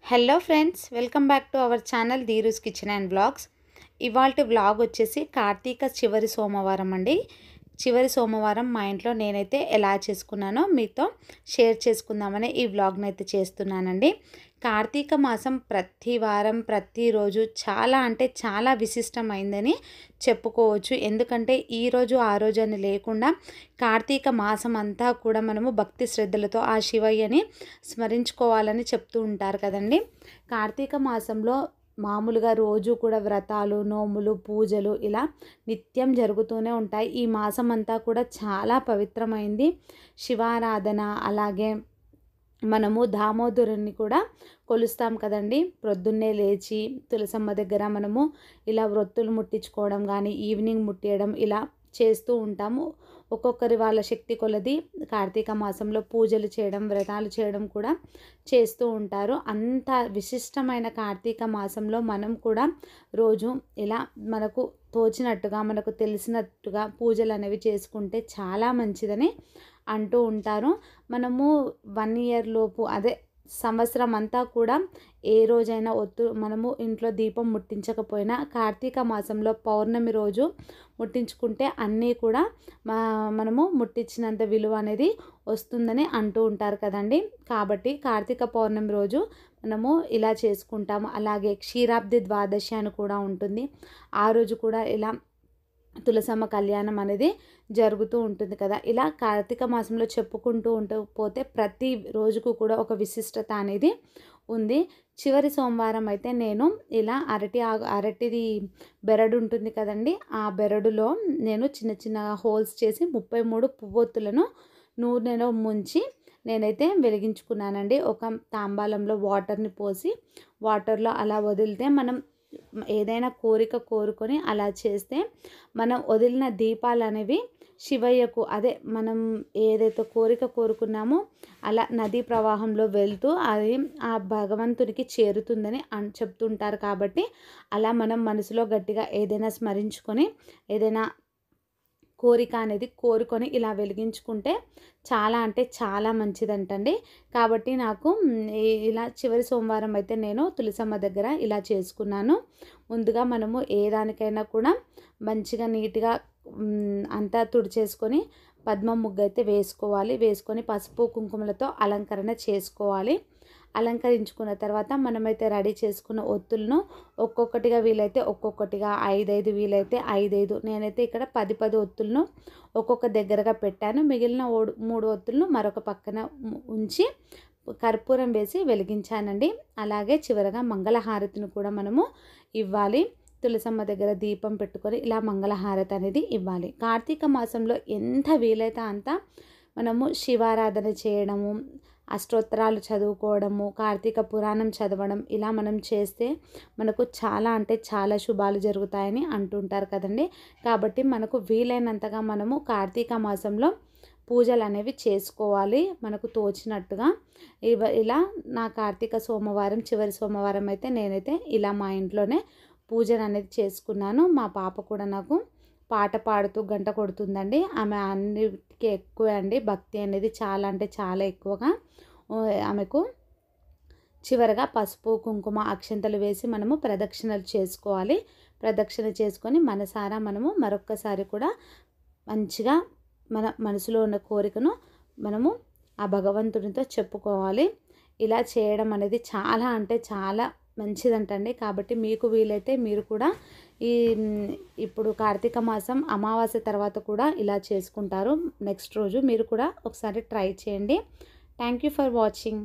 Hello friends, welcome back to our channel Dheeru's kitchen and vlogs. ఇవాల్టి vlog వచ్చేసి కార్తీక చివరి సోమవారం అండి. చివరి సోమవారం మా ఇంట్లో నేనైతే ఎలా చేసుకున్నానో మీతో షేర్ చేసుకుందామని ఈ వ్లాగ్ని అయితే చేస్తున్నానండి. కార్తీక మాసం ప్రతి వారం ప్రతిరోజు చాలా అంటే చాలా విశిష్టమైందని చెప్పుకోవచ్చు. ఎందుకంటే ఈరోజు ఆ రోజు అని లేకుండా కార్తీక మాసం అంతా కూడా మనము భక్తి శ్రద్ధలతో ఆ శివయ్యని స్మరించుకోవాలని చెప్తూ ఉంటారు కదండి. కార్తీక మాసంలో మామూలుగా రోజు కూడా వ్రతాలు, నోములు, పూజలు ఇలా నిత్యం జరుగుతూనే ఉంటాయి. ఈ మాసం అంతా కూడా చాలా పవిత్రమైంది. శివారాధన, అలాగే మనము దామోదరుని కూడా కొలుస్తాం కదండి. ప్రొద్దున్నే లేచి తులసమ్మ దగ్గర మనము ఇలా వ్రొత్తులు ముట్టించుకోవడం కానీ, ఈవినింగ్ ముట్టియడం ఇలా చేస్తూ ఉంటాము. ఒక్కొక్కరి వాళ్ళ శక్తి కొలది కార్తీక మాసంలో పూజలు చేయడం, వ్రతాలు చేయడం కూడా చేస్తూ ఉంటారు. అంత విశిష్టమైన కార్తీక మాసంలో మనం కూడా రోజు ఇలా మనకు తోచినట్టుగా, మనకు తెలిసినట్టుగా పూజలు అనేవి చేసుకుంటే చాలా మంచిదని అంటూ ఉంటారు. మనము 1 ఇయర్ లోపు, అదే సంవత్సరం అంతా కూడా ఏ రోజైనా మనము ఇంట్లో దీపం ముట్టించకపోయినా కార్తీక మాసంలో పౌర్ణమి రోజు ముట్టించుకుంటే అన్నీ కూడా మనము ముట్టించినంత విలువ అనేది వస్తుందని అంటూ ఉంటారు కదండి. కాబట్టి కార్తీక పౌర్ణమి రోజు మనము ఇలా చేసుకుంటాము. అలాగే క్షీరాబ్ది ద్వాదశి అని కూడా ఉంటుంది. ఆ రోజు కూడా ఇలా తులసమ్మ కళ్యాణం అనేది జరుగుతూ ఉంటుంది కదా. ఇలా కార్తీక మాసంలో చెప్పుకుంటూ పోతే ప్రతి రోజుకు కూడా ఒక విశిష్టత అనేది ఉంది. చివరి సోమవారం అయితే నేను ఇలా అరటిది బెరడు ఉంటుంది కదండి. ఆ బెరడులో నేను చిన్న చిన్న హోల్స్ చేసి 33 పువ్వొత్తులను నూనెలో ముంచి నేనైతే వెలిగించుకున్నానండి. ఒక తాంబాలంలో వాటర్ని పోసి వాటర్లో అలా వదిలితే మనం ఏదైనా కోరిక కోరుకొని అలా చేస్తే మనం వదిలిన దీపాలు అనేవి శివయ్యకు, అదే మనం ఏదైతే కోరిక కోరుకున్నామో అలా నదీ ప్రవాహంలో వెళ్తూ అది ఆ భగవంతునికి చేరుతుందని చెప్తుంటారు. కాబట్టి అలా మనం మనసులో గట్టిగా ఏదైనా స్మరించుకొని ఏదైనా కోరిక అనేది కోరుకొని ఇలా వెలిగించుకుంటే చాలా అంటే చాలా మంచిదంటండి. కాబట్టి నాకు ఇలా చివరి సోమవారం అయితే నేను తులసమ్మ దగ్గర ఇలా చేసుకున్నాను. ముందుగా మనము ఏ దానికైనా కూడా మంచిగా నీట్గా అంతా తుడిచేసుకొని పద్మం ముగ్గు అయితే వేసుకొని పసుపు కుంకుమలతో అలంకరణ చేసుకోవాలి. అలంకరించుకున్న తర్వాత మనమైతే రెడీ చేసుకున్న ఒత్తులను ఒక్కొక్కటిగా వీలైతే ఒక్కొక్కటిగా, 5 వీలైతే 5 నేనైతే ఇక్కడ 10 ఒత్తులను ఒక్కొక్క దగ్గరగా పెట్టాను. మిగిలిన 3 ఒత్తులను మరొక పక్కన ఉంచి కర్పూరం వేసి వెలిగించానండి. అలాగే చివరగా మంగళహారతిని కూడా మనము ఇవ్వాలి. తులసమ్మ దగ్గర దీపం పెట్టుకొని ఇలా మంగళహారతి అనేది ఇవ్వాలి. కార్తీక మాసంలో ఎంత వీలైతే అంత మనము శివారాధన చేయడము, అష్టోత్తరాలు చదువుకోవడము, కార్తీక పురాణం చదవడం ఇలా మనం చేస్తే మనకు చాలా అంటే చాలా శుభాలు జరుగుతాయని అంటుంటారు కదండి. కాబట్టి మనకు వీలైనంతగా మనము కార్తీక మాసంలో పూజలు అనేవి చేసుకోవాలి మనకు తోచినట్టుగా. ఇలా నా కార్తీక సోమవారం చివరి సోమవారం అయితే నేనైతే ఇలా మా ఇంట్లోనే పూజను అనేది చేసుకున్నాను. మా పాప కూడా నాకు పాట పాడుతూ గంట కొడుతుందండి. ఆమె అన్నిటికీ ఎక్కువే అండి భక్తి అనేది, చాలా అంటే చాలా ఎక్కువగా ఆమెకు. చివరగా పసుపు కుంకుమ అక్షంతలు వేసి మనము ప్రదక్షిణలు చేసుకోవాలి. ప్రదక్షిణ చేసుకొని మనసారా మనము మరొక్కసారి కూడా మంచిగా మన మనసులో ఉన్న కోరికను మనము ఆ భగవంతునితో చెప్పుకోవాలి. ఇలా చేయడం అనేది చాలా అంటే చాలా మంచిదంటండి. కాబట్టి మీకు వీలైతే మీరు కూడా ఇప్పుడు కార్తీక మాసం అమావాస్య తర్వాత కూడా ఇలా చేసుకుంటారు. నెక్స్ట్ రోజు మీరు కూడా ఒకసారి ట్రై చేయండి. Thank you for watching.